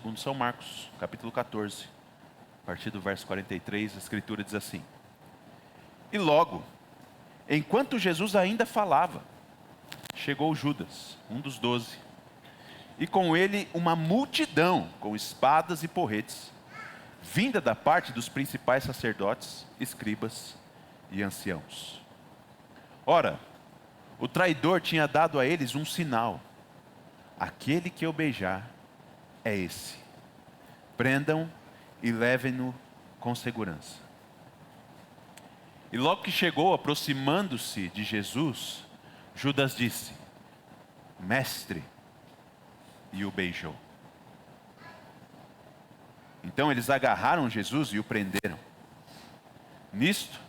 segundo São Marcos, capítulo 14, a partir do verso 43, a Escritura diz assim: E logo, enquanto Jesus ainda falava, chegou Judas, um dos 12, e com ele uma multidão com espadas e porretes, vinda da parte dos principais sacerdotes, escribas e anciãos. Ora, o traidor tinha dado a eles um sinal: aquele que eu beijar é esse. Prendam e levem-no com segurança. E logo que chegou, aproximando-se de Jesus, Judas disse: Mestre, e o beijou. Então eles agarraram Jesus e o prenderam. Nisto,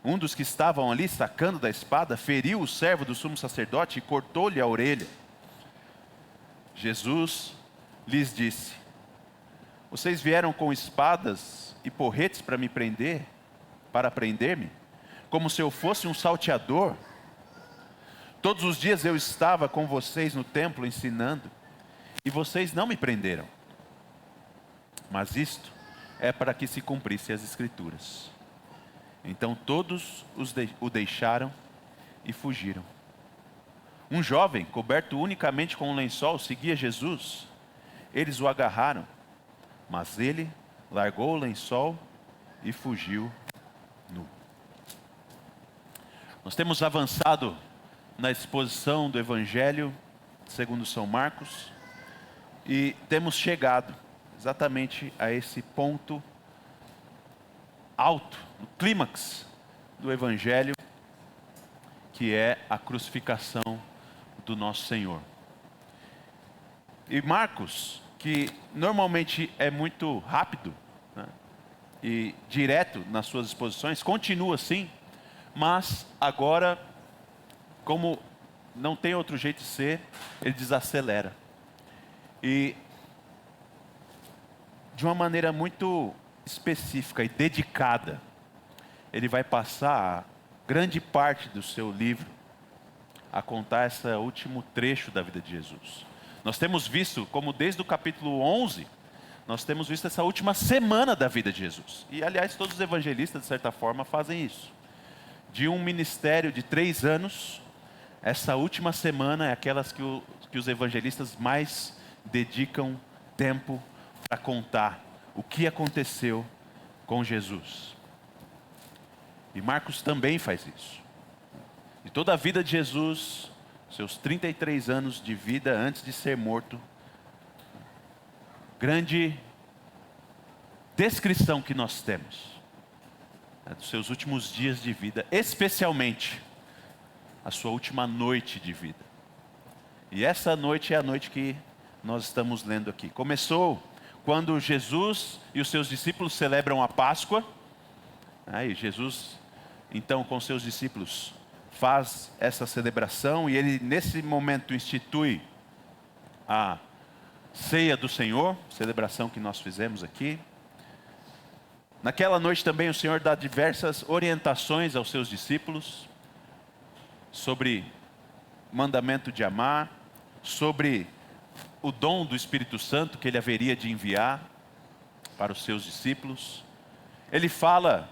um dos que estavam ali sacando da espada, feriu o servo do sumo sacerdote e cortou-lhe a orelha. Jesus lhes disse: Vocês vieram com espadas e porretes para me prender, para prender-me, como se eu fosse um salteador? Todos os dias eu estava com vocês no templo ensinando, e vocês não me prenderam. Mas isto é para que se cumprissem as Escrituras. Então todos o deixaram e fugiram. Um jovem, coberto unicamente com um lençol, seguia Jesus. Eles o agarraram, mas ele largou o lençol e fugiu nu. Nós temos avançado na exposição do Evangelho segundo São Marcos e temos chegado exatamente a esse ponto alto, no clímax do Evangelho, que é a crucificação do nosso Senhor. E Marcos, que normalmente é muito rápido, né, e direto nas suas exposições, continua assim, mas agora, como não tem outro jeito de ser, ele desacelera. E de uma maneira muito específica e dedicada, ele vai passar grande parte do seu livro a contar esse último trecho da vida de Jesus. Nós temos visto, como desde o capítulo 11, nós temos visto essa última semana da vida de Jesus. E aliás, todos os evangelistas, de certa forma, fazem isso. De um ministério de 3 anos, essa última semana é aquelas que os evangelistas mais dedicam tempo para contar o que aconteceu com Jesus. E Marcos também faz isso. E toda a vida de Jesus, seus 33 anos de vida antes de ser morto, grande descrição que nós temos, dos seus últimos dias de vida, especialmente a sua última noite de vida. E essa noite é a noite que nós estamos lendo aqui. Começou quando Jesus e os seus discípulos celebram a Páscoa. E Jesus, então, com seus discípulos, faz essa celebração. E ele, nesse momento, institui a ceia do Senhor, celebração que nós fizemos aqui. Naquela noite também o Senhor dá diversas orientações aos seus discípulos sobre o mandamento de amar, sobre o dom do Espírito Santo que ele haveria de enviar para os seus discípulos. Ele fala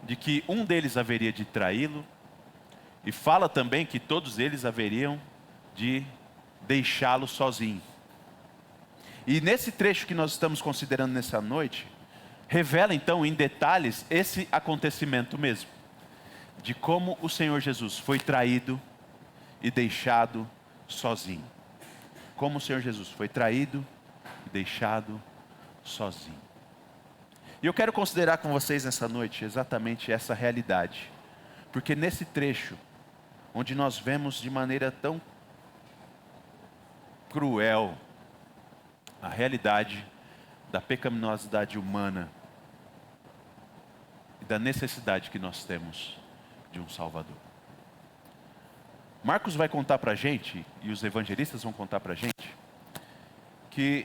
de que um deles haveria de traí-lo, e fala também que todos eles haveriam de deixá-lo sozinho. E nesse trecho que nós estamos considerando nessa noite, revela então em detalhes esse acontecimento mesmo, de como o Senhor Jesus foi traído e deixado sozinho. Como o Senhor Jesus foi traído e deixado sozinho. E eu quero considerar com vocês nessa noite exatamente essa realidade, porque nesse trecho, onde nós vemos de maneira tão cruel a realidade da pecaminosidade humana e da necessidade que nós temos de um Salvador. Marcos vai contar para a gente, e os evangelistas vão contar para a gente, que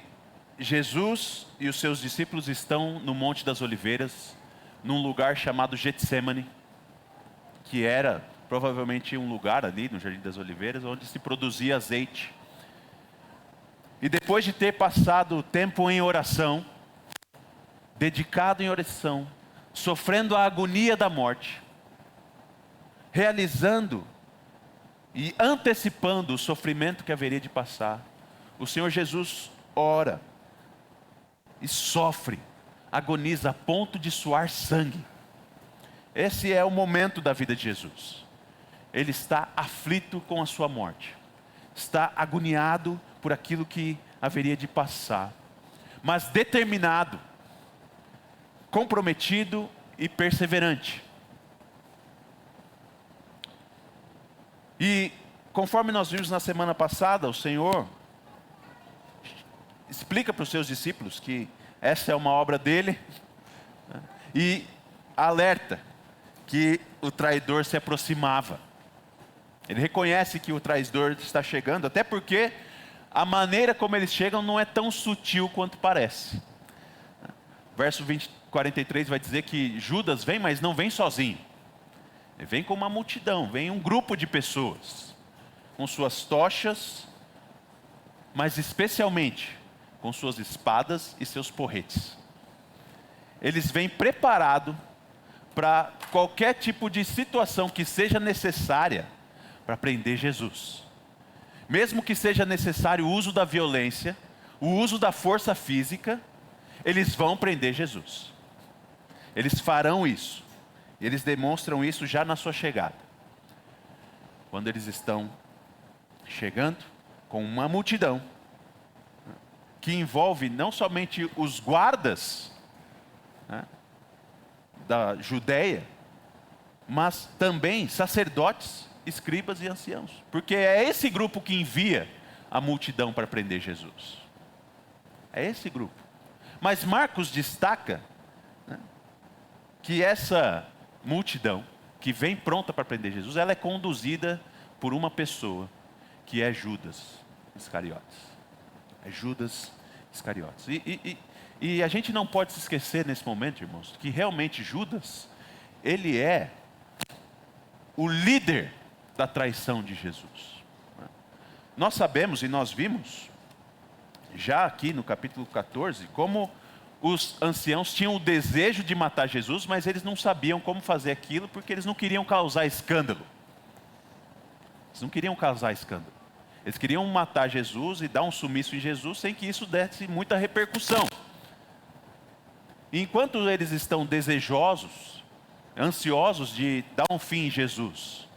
Jesus e os seus discípulos estão no Monte das Oliveiras, num lugar chamado Getsêmani, que era provavelmente um lugar ali no Jardim das Oliveiras, onde se produzia azeite. E depois de ter passado tempo em oração, dedicado em oração, sofrendo a agonia da morte, realizando e antecipando o sofrimento que haveria de passar, o Senhor Jesus ora e sofre, agoniza a ponto de suar sangue. Esse é o momento da vida de Jesus. Ele está aflito com a sua morte, está agoniado por aquilo que haveria de passar, mas determinado, comprometido e perseverante. E conforme nós vimos na semana passada, o Senhor explica para os seus discípulos que essa é uma obra dele, né? E alerta que o traidor se aproximava. Ele reconhece que o traidor está chegando, até porque a maneira como eles chegam não é tão sutil quanto parece. Verso 43 vai dizer que Judas vem, mas não vem sozinho. Ele vem com uma multidão, vem um grupo de pessoas, com suas tochas, mas especialmente com suas espadas e seus porretes. Eles vêm preparados para qualquer tipo de situação que seja necessária para prender Jesus. Mesmo que seja necessário o uso da violência, o uso da força física, eles vão prender Jesus. Eles farão isso. Eles demonstram isso já na sua chegada. Quando eles estão chegando com uma multidão, que envolve não somente os guardas, né, da Judeia, mas também sacerdotes, escribas e anciãos. Porque é esse grupo que envia a multidão para prender Jesus. É esse grupo. Mas Marcos destaca, né, que essa multidão que vem pronta para prender Jesus, ela é conduzida por uma pessoa, que é Judas Iscariotes. É Judas Iscariotes. E a gente não pode se esquecer nesse momento, irmãos, que realmente Judas, ele é o líder da traição de Jesus. Nós sabemos e nós vimos, já aqui no capítulo 14, como os anciãos tinham o desejo de matar Jesus, mas eles não sabiam como fazer aquilo, porque eles não queriam causar escândalo. Eles não queriam causar escândalo. Eles queriam matar Jesus e dar um sumiço em Jesus sem que isso desse muita repercussão. E enquanto eles estão desejosos, ansiosos de dar um fim em Jesus,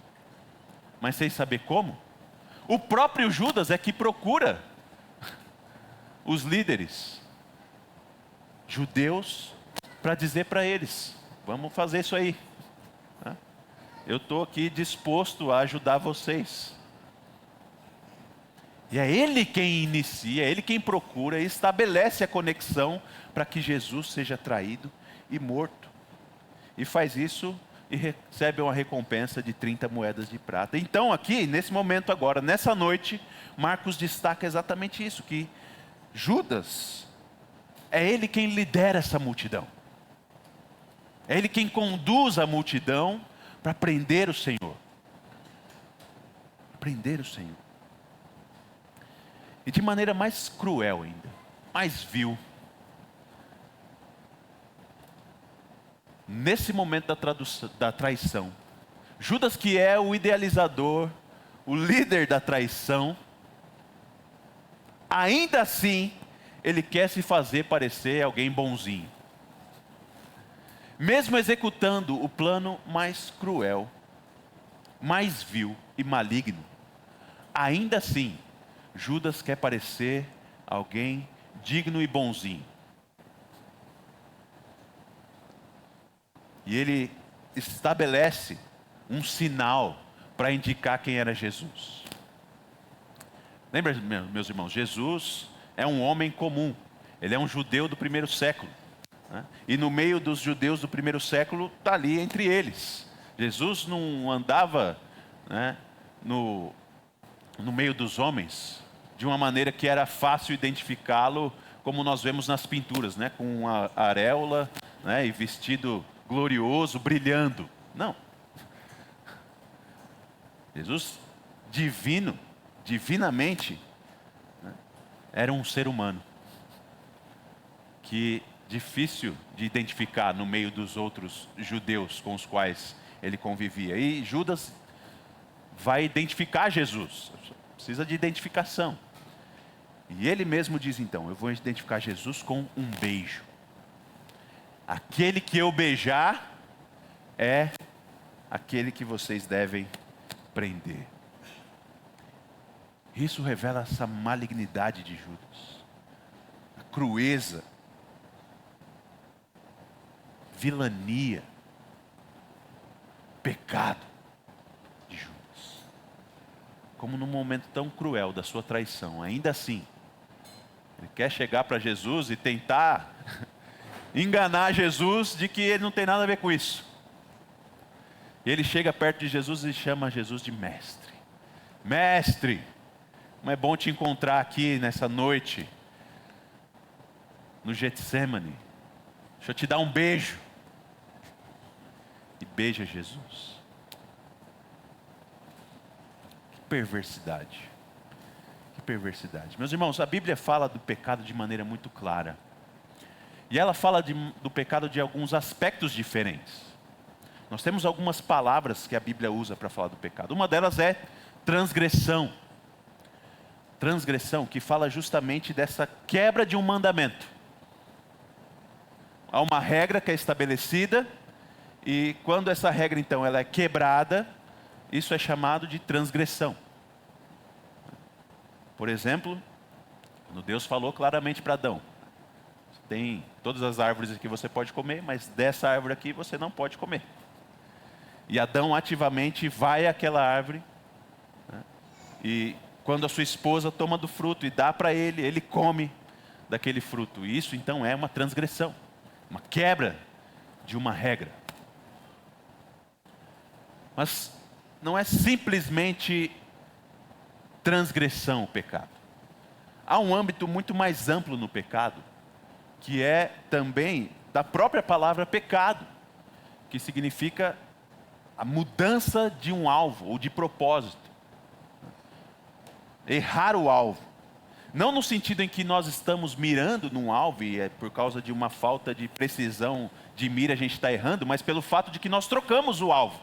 mas sem saber como, o próprio Judas é que procura os líderes judeus para dizer para eles: vamos fazer isso aí. Eu estou aqui disposto a ajudar vocês. E é ele quem inicia, é ele quem procura e estabelece a conexão para que Jesus seja traído e morto. E faz isso e recebe uma recompensa de 30 moedas de prata. Então aqui, nesse momento agora, nessa noite, Marcos destaca exatamente isso, que Judas, é ele quem lidera essa multidão. É ele quem conduz a multidão para prender o Senhor. Prender o Senhor. E de maneira mais cruel ainda, mais vil. Nesse momento da traição, Judas, que é o idealizador, o líder da traição, ainda assim, ele quer se fazer parecer alguém bonzinho. Mesmo executando o plano mais cruel, mais vil e maligno, ainda assim, Judas quer parecer alguém digno e bonzinho. E ele estabelece um sinal para indicar quem era Jesus. Lembra, meus irmãos, Jesus é um homem comum. Ele é um judeu do primeiro século, né? E no meio dos judeus do primeiro século, está ali entre eles. Jesus não andava, né, no meio dos homens de uma maneira que era fácil identificá-lo, como nós vemos nas pinturas, né, com uma aréola, né, e vestido glorioso, brilhando. Não. Jesus, divinamente, né, era um ser humano que difícil de identificar no meio dos outros judeus com os quais ele convivia. E Judas vai identificar Jesus, precisa de identificação. E ele mesmo diz então, eu vou identificar Jesus com um beijo. Aquele que eu beijar é aquele que vocês devem prender. Isso revela essa malignidade de Judas, a crueza, vilania, pecado de Judas. Como num momento tão cruel da sua traição, ainda assim, ele quer chegar para Jesus e tentar enganar Jesus de que ele não tem nada a ver com isso. E ele chega perto de Jesus e chama Jesus de mestre. Mestre, como é bom te encontrar aqui nessa noite, no Getsemane. Deixa eu te dar um beijo. E beija Jesus. Que perversidade. Que perversidade. Meus irmãos, a Bíblia fala do pecado de maneira muito clara. E ela fala do pecado de alguns aspectos diferentes. Nós temos algumas palavras que a Bíblia usa para falar do pecado. Uma delas é transgressão. Transgressão, que fala justamente dessa quebra de um mandamento. Há uma regra que é estabelecida, e quando essa regra então ela é quebrada, isso é chamado de transgressão. Por exemplo, quando Deus falou claramente para Adão, tem todas as árvores que você pode comer, mas dessa árvore aqui você não pode comer. E Adão ativamente vai àquela árvore, né? E quando a sua esposa toma do fruto e dá para ele, ele come daquele fruto. E isso então é uma transgressão, uma quebra de uma regra. Mas não é simplesmente transgressão o pecado. Há um âmbito muito mais amplo no pecado, que é também da própria palavra pecado, que significa a mudança de um alvo ou de propósito. Errar o alvo. Não no sentido em que nós estamos mirando num alvo e é por causa de uma falta de precisão de mira a gente está errando, mas pelo fato de que nós trocamos o alvo.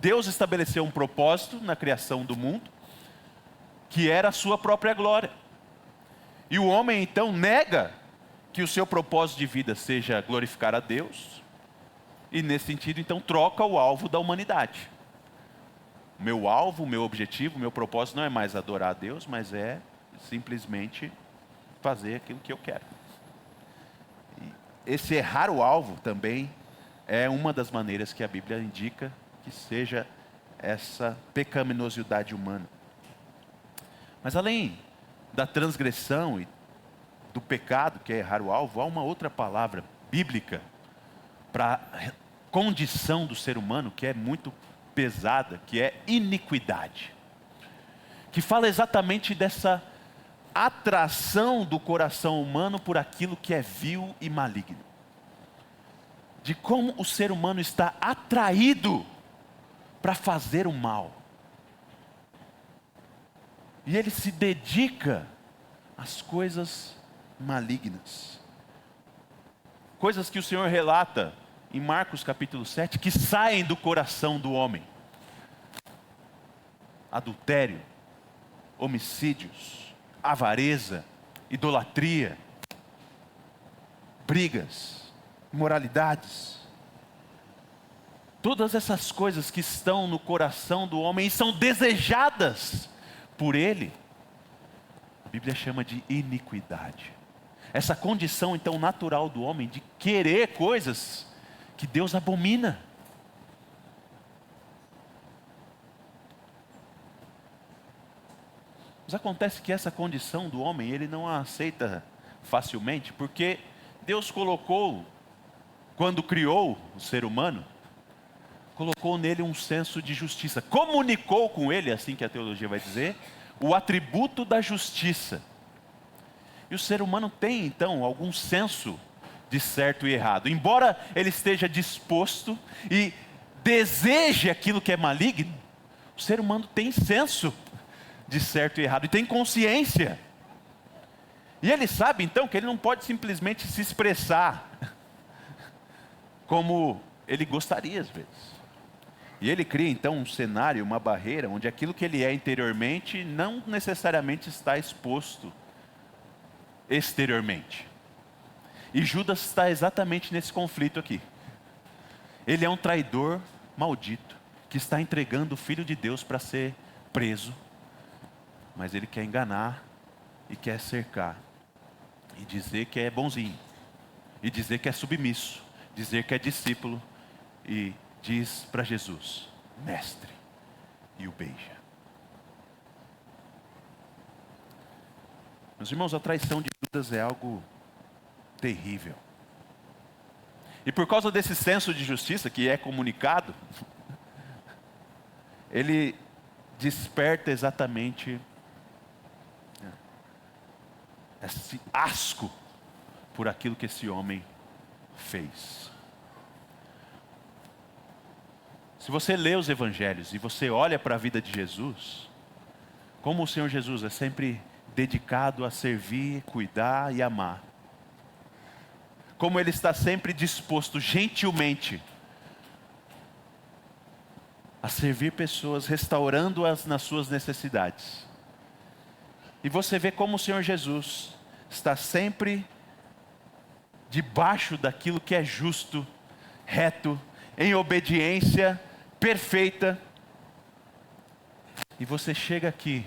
Deus estabeleceu um propósito na criação do mundo, que era a sua própria glória. E o homem então nega que o seu propósito de vida seja glorificar a Deus, e nesse sentido então troca o alvo da humanidade. O meu alvo, o meu objetivo, o meu propósito não é mais adorar a Deus, mas é simplesmente fazer aquilo que eu quero. E esse errar o alvo também é uma das maneiras que a Bíblia indica que seja essa pecaminosidade humana. Mas além da transgressão e do pecado, que é errar o alvo, há uma outra palavra bíblica para a condição do ser humano que é muito pesada, que é iniquidade, que fala exatamente dessa atração do coração humano por aquilo que é vil e maligno, de como o ser humano está atraído para fazer o mal, e ele se dedica às coisas malignas, coisas que o Senhor relata em Marcos capítulo 7, que saem do coração do homem: adultério, homicídios, avareza, idolatria, brigas, imoralidades. Todas essas coisas que estão no coração do homem e são desejadas por ele, a Bíblia chama de iniquidade. Essa condição então natural do homem de querer coisas que Deus abomina. Mas acontece que essa condição do homem, ele não a aceita facilmente, porque Deus colocou, quando criou o ser humano, colocou nele um senso de justiça, comunicou com ele, assim que a teologia vai dizer, o atributo da justiça. E o ser humano tem então algum senso de certo e errado, embora ele esteja disposto e deseje aquilo que é maligno, o ser humano tem senso de certo e errado, e tem consciência. E ele sabe então que ele não pode simplesmente se expressar como ele gostaria às vezes. E ele cria então um cenário, uma barreira, onde aquilo que ele é interiormente não necessariamente está exposto exteriormente. E Judas está exatamente nesse conflito aqui. Ele é um traidor maldito, que está entregando o Filho de Deus para ser preso, mas ele quer enganar e quer cercar, e dizer que é bonzinho, e dizer que é submisso, dizer que é discípulo, e diz para Jesus, mestre, e o beija. Meus irmãos, a traição de Judas é algo terrível. E por causa desse senso de justiça que é comunicado, ele desperta exatamente esse asco por aquilo que esse homem fez. Se você lê os evangelhos e você olha para a vida de Jesus, como o Senhor Jesus é sempre dedicado a servir, cuidar e amar. Como ele está sempre disposto gentilmente a servir pessoas, restaurando-as nas suas necessidades. E você vê como o Senhor Jesus está sempre debaixo daquilo que é justo, reto, em obediência perfeita. E você chega aqui,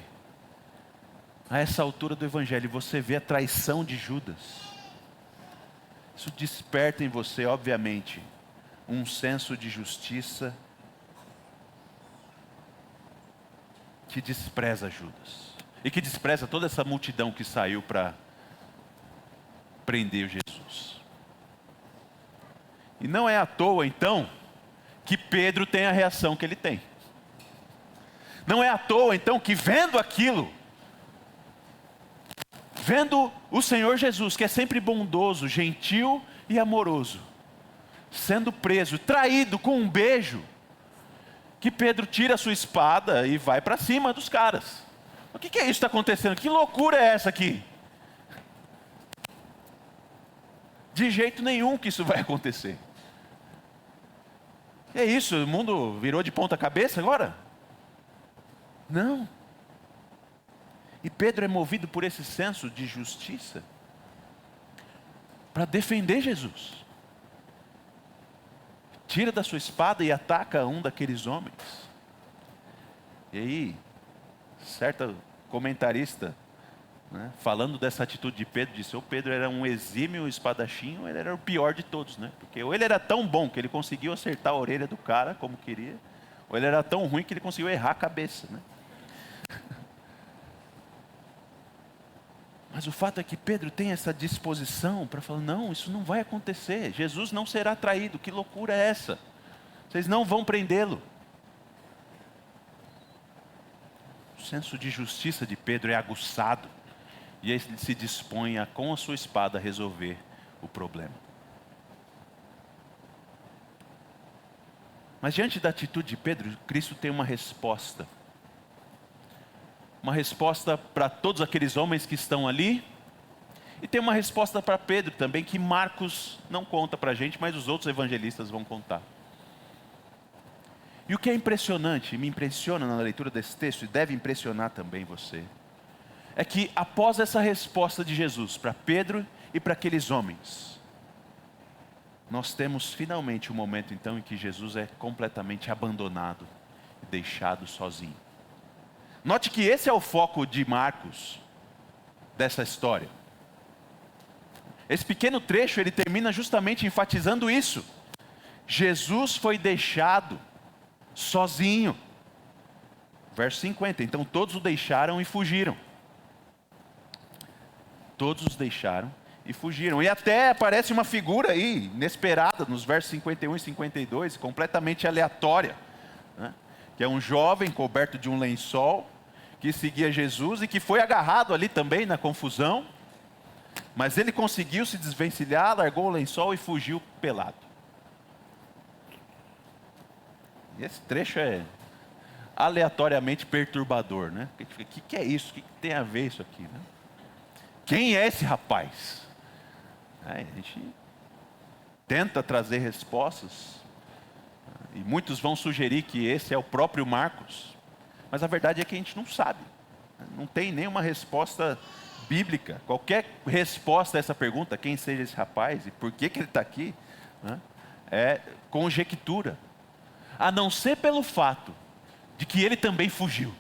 a essa altura do Evangelho, e você vê a traição de Judas. Isso desperta em você, obviamente, um senso de justiça que despreza Judas. E que despreza toda essa multidão que saiu para prender Jesus. E não é à toa, então, que Pedro tem a reação que ele tem. Não é à toa, então, que vendo aquilo, vendo o Senhor Jesus, que é sempre bondoso, gentil e amoroso, sendo preso, traído com um beijo, que Pedro tira a sua espada e vai para cima dos caras. O que é isso que está acontecendo? Que loucura é essa aqui? De jeito nenhum que isso vai acontecer. É isso, o mundo virou de ponta cabeça agora? Não. E Pedro é movido por esse senso de justiça para defender Jesus. Tira da sua espada e ataca um daqueles homens. E aí, certa comentarista, né, falando dessa atitude de Pedro, disse: o Pedro era um exímio espadachim, ou ele era o pior de todos, né? Porque ou ele era tão bom que ele conseguiu acertar a orelha do cara como queria, ou ele era tão ruim que ele conseguiu errar a cabeça, né? Mas o fato é que Pedro tem essa disposição para falar: não, isso não vai acontecer, Jesus não será traído, que loucura é essa? Vocês não vão prendê-lo. O senso de justiça de Pedro é aguçado, e ele se dispõe a, com a sua espada, resolver o problema. Mas diante da atitude de Pedro, Cristo tem uma resposta. Uma resposta para todos aqueles homens que estão ali, e tem uma resposta para Pedro também, que Marcos não conta para a gente, mas os outros evangelistas vão contar. E o que é impressionante, me impressiona na leitura desse texto, e deve impressionar também você, é que após essa resposta de Jesus para Pedro e para aqueles homens, nós temos finalmente um momento então em que Jesus é completamente abandonado e deixado sozinho. Note que esse é o foco de Marcos, dessa história. Esse pequeno trecho, ele termina justamente enfatizando isso. Jesus foi deixado sozinho. Verso 50, então todos o deixaram e fugiram. Todos os deixaram e fugiram. E até aparece uma figura aí, inesperada, nos versos 51 e 52, completamente aleatória, né? Que é um jovem coberto de um lençol, que seguia Jesus e que foi agarrado ali também na confusão, mas ele conseguiu se desvencilhar, largou o lençol e fugiu pelado. E esse trecho é aleatoriamente perturbador, né? O que é isso? O que tem a ver isso aqui, né? Quem é esse rapaz? A gente tenta trazer respostas, e muitos vão sugerir que esse é o próprio Marcos, mas a verdade é que a gente não sabe, não tem nenhuma resposta bíblica. Qualquer resposta a essa pergunta, quem seja esse rapaz e por que ele está aqui, né, é conjectura, a não ser pelo fato de que ele também fugiu.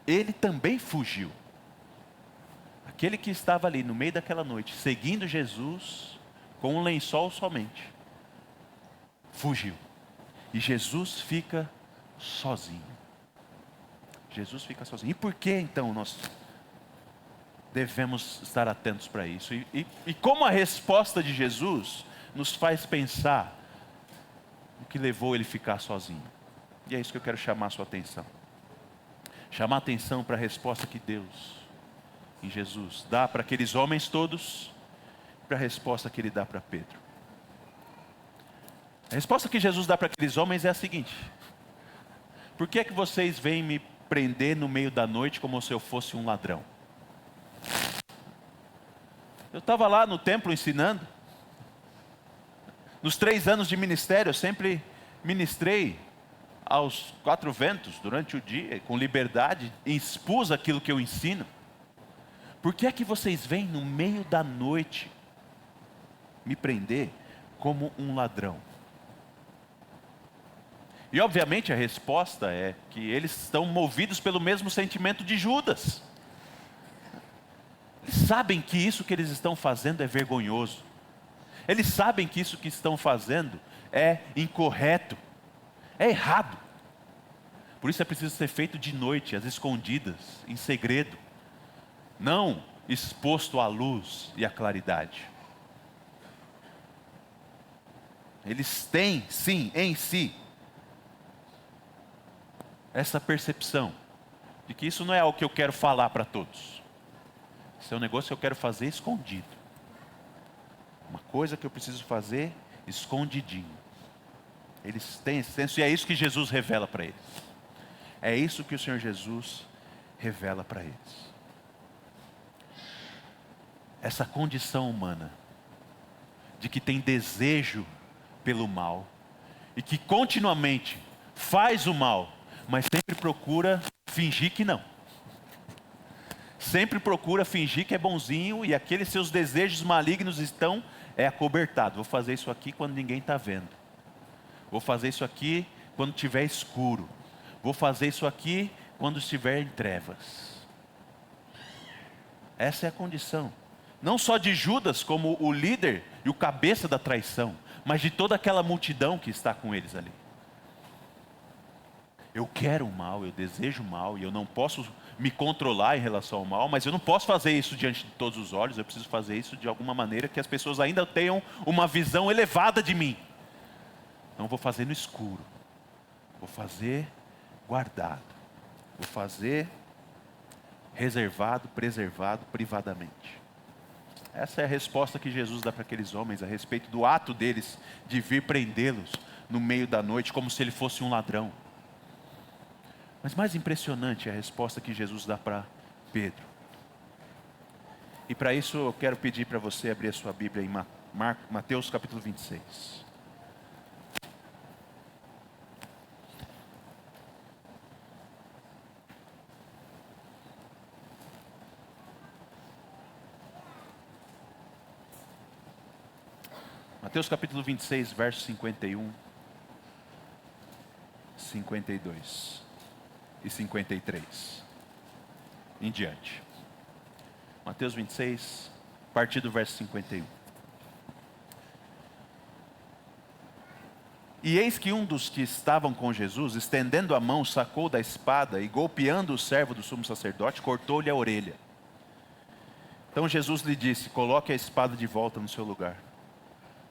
Ele também fugiu. Aquele que estava ali no meio daquela noite, seguindo Jesus, com um lençol somente, fugiu. E Jesus fica sozinho. Jesus fica sozinho. E por que então nós devemos estar atentos para isso? E como a resposta de Jesus nos faz pensar o que levou ele a ficar sozinho? E é isso que eu quero chamar a sua atenção. Chamar a atenção para a resposta que Deus, em Jesus, dá para aqueles homens todos, para a resposta que Ele dá para Pedro. A resposta que Jesus dá para aqueles homens é a seguinte: por que é que vocês vêm me prender no meio da noite como se eu fosse um ladrão? Eu estava lá no templo ensinando. Nos 3 anos de ministério, eu sempre ministrei aos 4 ventos, durante o dia, com liberdade, e expus aquilo que eu ensino. Por que é que vocês vêm no meio da noite me prender como um ladrão? E obviamente a resposta é que eles estão movidos pelo mesmo sentimento de Judas. Eles sabem que isso que eles estão fazendo é vergonhoso. Eles sabem que isso que estão fazendo é incorreto, é errado. Por isso é preciso ser feito de noite, às escondidas, em segredo, não exposto à luz e à claridade. Eles têm, sim, em si, essa percepção de que isso não é algo que eu quero falar para todos. Isso é um negócio que eu quero fazer escondido. Uma coisa que eu preciso fazer escondidinho. Eles têm esse senso, e é isso que Jesus revela para eles. É isso que o Senhor Jesus revela para eles. Essa condição humana, de que tem desejo pelo mal, e que continuamente faz o mal, mas sempre procura fingir que não. Sempre procura fingir que é bonzinho, e aqueles seus desejos malignos estão acobertados. Vou fazer isso aqui quando ninguém está vendo. Vou fazer isso aqui quando estiver escuro. Vou fazer isso aqui quando estiver em trevas. Essa é a condição. Não só de Judas como o líder e o cabeça da traição, mas de toda aquela multidão que está com eles ali. Eu quero o mal, eu desejo o mal, e eu não posso me controlar em relação ao mal, mas eu não posso fazer isso diante de todos os olhos. Eu preciso fazer isso de alguma maneira que as pessoas ainda tenham uma visão elevada de mim. Não vou fazer no escuro, vou fazer guardado, vou fazer reservado, preservado, privadamente. Essa é a resposta que Jesus dá para aqueles homens a respeito do ato deles de vir prendê-los no meio da noite como se ele fosse um ladrão. Mas mais impressionante é a resposta que Jesus dá para Pedro. E para isso eu quero pedir para você abrir a sua Bíblia em Mateus capítulo 26. Mateus capítulo 26, versos 51, 52 e 53 em diante. Mateus 26, a partir do verso 51. E eis que um dos que estavam com Jesus, estendendo a mão, sacou da espada e, golpeando o servo do sumo sacerdote, cortou-lhe a orelha. Então Jesus lhe disse: coloque a espada de volta no seu lugar,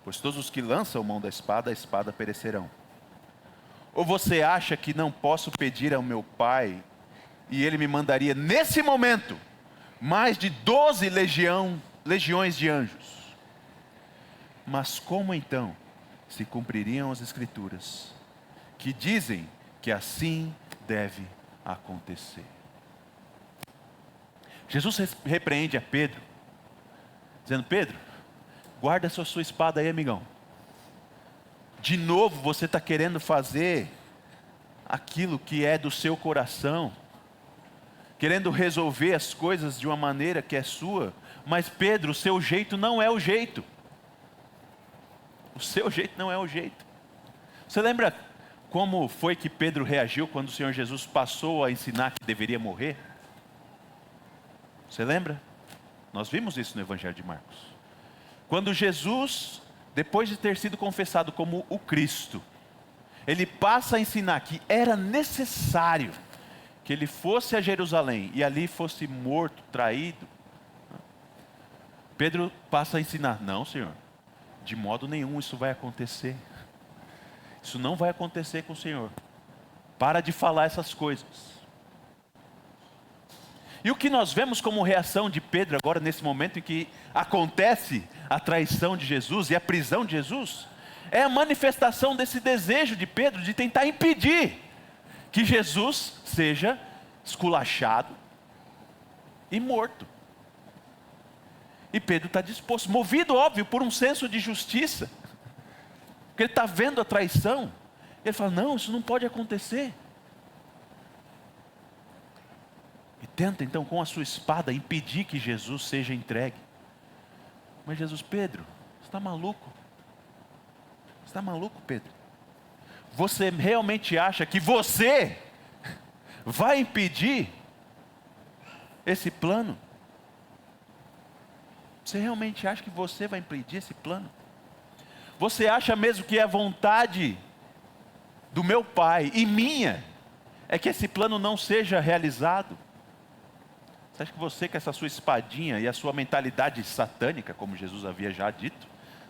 pois todos os que lançam mão da espada, a espada perecerão. Ou você acha que não posso pedir ao meu Pai, e Ele me mandaria nesse momento mais de 12 legiões de anjos? Mas como então se cumpririam as Escrituras, que dizem que assim deve acontecer? Jesus repreende a Pedro, dizendo: Pedro, guarda essa sua espada aí, amigão. De novo você está querendo fazer aquilo que é do seu coração, querendo resolver as coisas de uma maneira que é sua. Mas Pedro, o seu jeito não é o jeito. O seu jeito não é o jeito. Você lembra como foi que Pedro reagiu quando o Senhor Jesus passou a ensinar que deveria morrer? Você lembra? Nós vimos isso no Evangelho de Marcos. Quando Jesus, depois de ter sido confessado como o Cristo, ele passa a ensinar que era necessário que ele fosse a Jerusalém e ali fosse morto, traído. Pedro passa a ensinar: não, Senhor, de modo nenhum isso vai acontecer. Isso não vai acontecer com o Senhor. Para de falar essas coisas. E o que nós vemos como reação de Pedro agora, nesse momento em que acontece a traição de Jesus e a prisão de Jesus, é a manifestação desse desejo de Pedro de tentar impedir que Jesus seja esculachado e morto. E Pedro está disposto, movido, óbvio, por um senso de justiça, porque ele está vendo a traição. Ele fala: não, isso não pode acontecer. E tenta então com a sua espada impedir que Jesus seja entregue. Mas Jesus: Pedro, você está maluco? Você está maluco, Pedro? Você realmente acha que você vai impedir esse plano? Você realmente acha que você vai impedir esse plano? Você acha mesmo que a vontade do meu Pai e minha é que esse plano não seja realizado? Você acha que você, com essa sua espadinha e a sua mentalidade satânica, como Jesus havia já dito,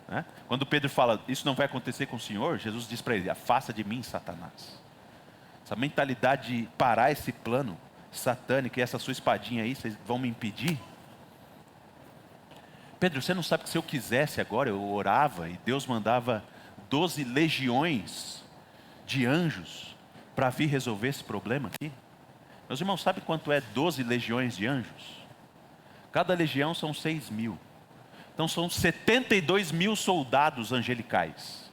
né? Quando Pedro fala: isso não vai acontecer com o Senhor, Jesus diz para ele: afasta de mim, Satanás. Essa mentalidade de parar esse plano satânico e essa sua espadinha aí, vocês vão me impedir? Pedro, você não sabe que se eu quisesse agora, eu orava e Deus mandava 12 legiões de anjos para vir resolver esse problema aqui? Meus irmãos, sabe quanto é 12 legiões de anjos? Cada legião são 6.000. Então são 72.000 soldados angelicais.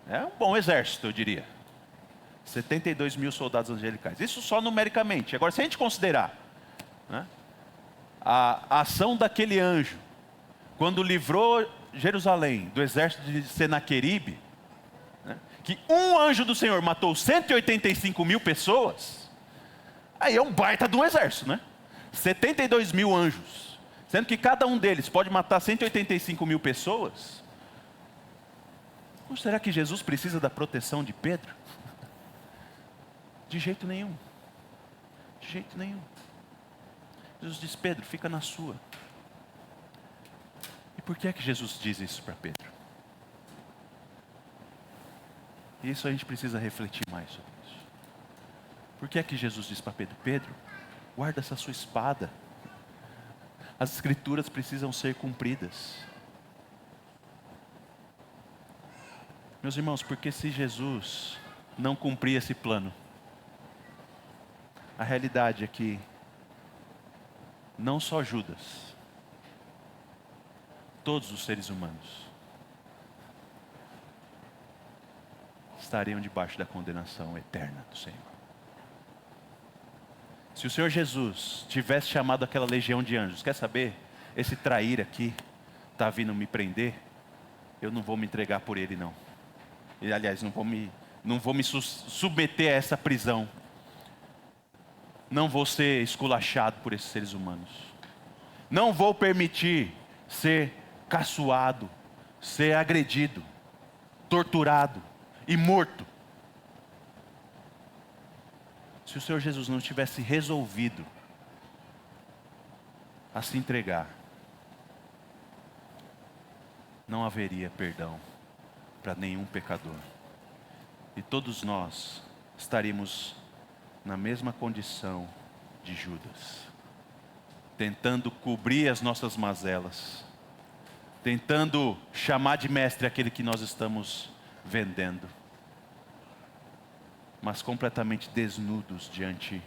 É um bom exército, eu diria. 72.000 soldados angelicais. Isso só numericamente. Agora, se a gente considerar, né, a ação daquele anjo, quando livrou Jerusalém do exército de Senaqueribe, né, que um anjo do Senhor matou 185.000 pessoas, aí é um baita de um exército, né? 72.000 anjos, sendo que cada um deles pode matar 185.000 pessoas. Ou será que Jesus precisa da proteção de Pedro? De jeito nenhum. De jeito nenhum. Jesus diz: Pedro, fica na sua. E por que é que Jesus diz isso para Pedro? E isso a gente precisa refletir mais sobre isso. Por que é que Jesus diz para Pedro: Pedro, guarda essa sua espada. As escrituras precisam ser cumpridas. Meus irmãos, porque se Jesus não cumprir esse plano, a realidade é que não só Judas, todos os seres humanos estariam debaixo da condenação eterna do Senhor. Se o Senhor Jesus tivesse chamado aquela legião de anjos: quer saber, esse traíra aqui está vindo me prender, eu não vou me entregar por ele não. E, aliás, não vou me submeter a essa prisão. Não vou ser esculachado por esses seres humanos. Não vou permitir ser caçoado, ser agredido, torturado e morto. Se o Senhor Jesus não tivesse resolvido a se entregar, não haveria perdão para nenhum pecador. E todos nós estaríamos na mesma condição de Judas, tentando cobrir as nossas mazelas, tentando chamar de mestre aquele que nós estamos vendendo, mas completamente desnudos diante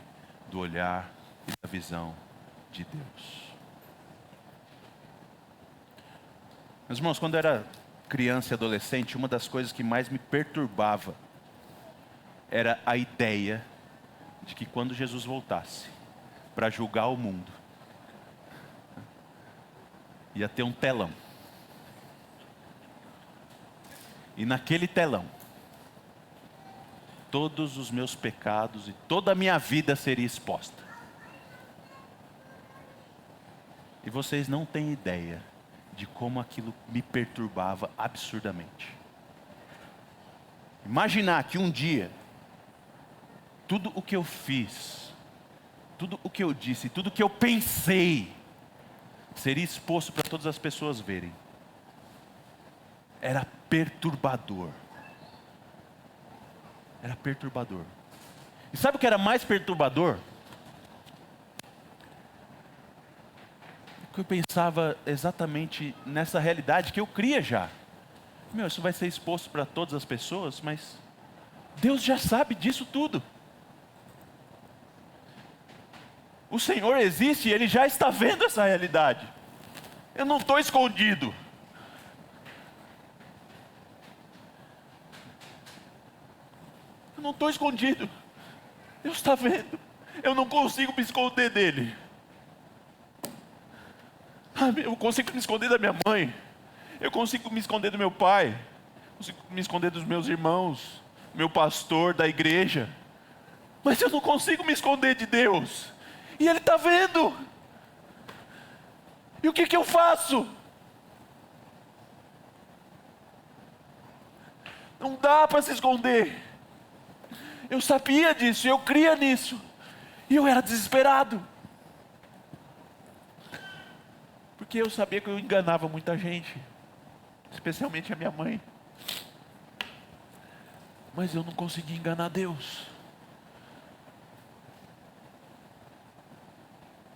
do olhar e da visão de Deus. Meus irmãos, quando eu era criança e adolescente, uma das coisas que mais me perturbava era a ideia de que quando Jesus voltasse para julgar o mundo, ia ter um telão. E naquele telão, todos os meus pecados e toda a minha vida seria exposta. E vocês não têm ideia de como aquilo me perturbava absurdamente. Imaginar que um dia, tudo o que eu fiz, tudo o que eu disse, tudo o que eu pensei, seria exposto para todas as pessoas verem. Era perturbador. Era perturbador. E sabe o que era mais perturbador? Que eu pensava exatamente nessa realidade que eu cria já. Isso vai ser exposto para todas as pessoas, mas Deus já sabe disso tudo. O Senhor existe e Ele já está vendo essa realidade. Eu não estou escondido. Eu não estou escondido. Deus está vendo. Eu não consigo me esconder dEle. Eu consigo me esconder da minha mãe. Eu consigo me esconder do meu pai. Consigo me esconder dos meus irmãos. Meu pastor da igreja. Mas eu não consigo me esconder de Deus. E Ele está vendo. E o que eu faço? Não dá para se esconder. Eu sabia disso, eu cria nisso. E eu era desesperado. Porque eu sabia que eu enganava muita gente. Especialmente a minha mãe. Mas eu não conseguia enganar Deus.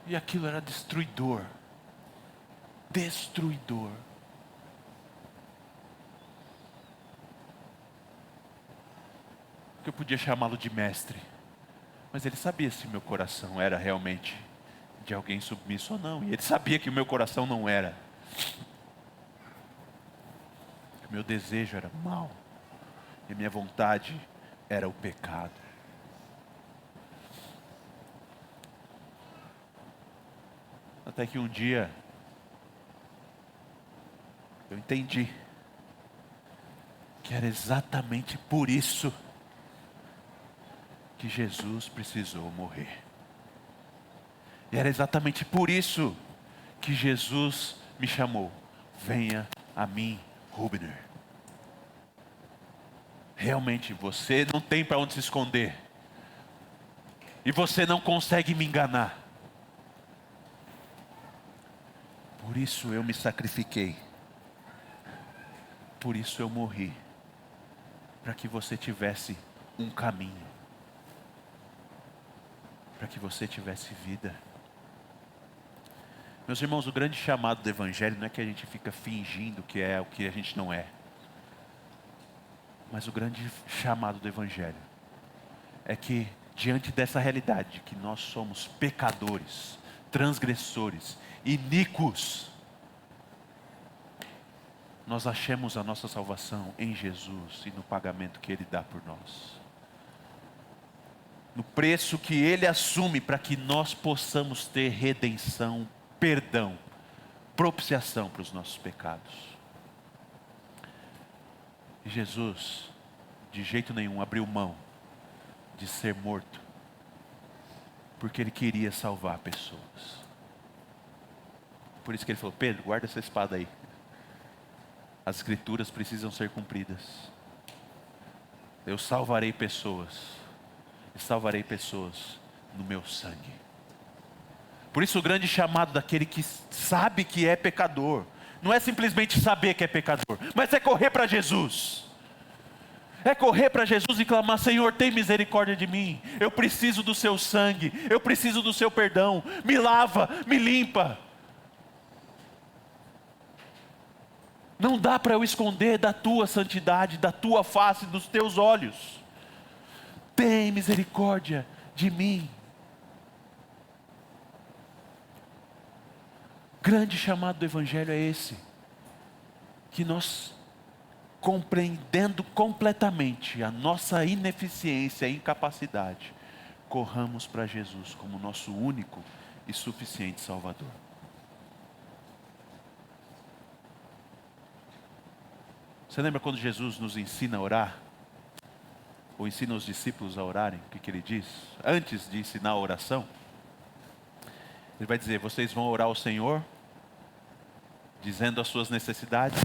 E aquilo era destruidor. Destruidor. Eu podia chamá-lo de mestre. Mas ele sabia se meu coração era realmente de alguém submisso ou não. E ele sabia que o meu coração não era. O meu desejo era mau. E a minha vontade era o pecado. Até que um dia eu entendi que era exatamente por isso que Jesus precisou morrer. E era exatamente por isso que Jesus me chamou. Venha a mim, Rubner. Realmente você não tem para onde se esconder. E você não consegue me enganar. Por isso eu me sacrifiquei. Por isso eu morri. Para que você tivesse um caminho. Para que você tivesse vida. Meus irmãos, o grande chamado do Evangelho não é que a gente fica fingindo que é o que a gente não é. Mas o grande chamado do Evangelho é que diante dessa realidade de que nós somos pecadores, transgressores, iníquos, nós achemos a nossa salvação em Jesus e no pagamento que Ele dá por nós. No preço que Ele assume para que nós possamos ter redenção, perdão, propiciação para os nossos pecados. E Jesus, de jeito nenhum, abriu mão de ser morto, porque Ele queria salvar pessoas. Por isso que Ele falou: Pedro, guarda essa espada aí. As escrituras precisam ser cumpridas. Eu salvarei pessoas. E salvarei pessoas no meu sangue. Por isso o grande chamado daquele que sabe que é pecador, não é simplesmente saber que é pecador, mas é correr para Jesus. É correr para Jesus e clamar: Senhor, tem misericórdia de mim. Eu preciso do seu sangue. Eu preciso do seu perdão. Me lava, me limpa. Não dá para eu esconder da tua santidade, da tua face, dos teus olhos. Tem misericórdia de mim. grande chamado do Evangelho é esse. Que nós, compreendendo completamente a nossa ineficiência e incapacidade, corramos para Jesus como nosso único e suficiente Salvador. Você lembra quando Jesus nos ensina a orar? Ou ensina os discípulos a orarem? O que ele diz? Antes de ensinar a oração, ele vai dizer: vocês vão orar ao Senhor, dizendo as suas necessidades,